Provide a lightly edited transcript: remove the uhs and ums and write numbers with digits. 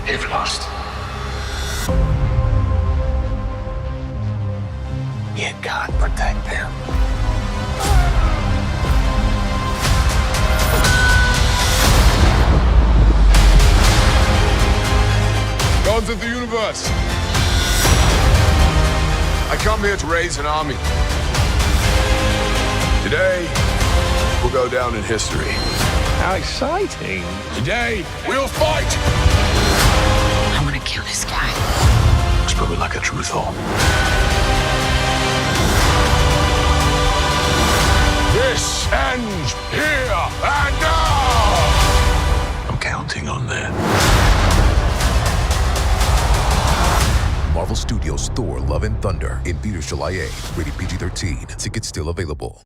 They've lost. Yet God protect them. Gods of the universe, I come here to raise an army. Today, we'll go down in history. How exciting. Today, we'll fight! I'm gonna kill this guy. Looks probably like a truthful. This ends here and now! I'm counting on that. Marvel Studios Thor, Love and Thunder in theaters July 8th. Rated PG-13. Tickets still available.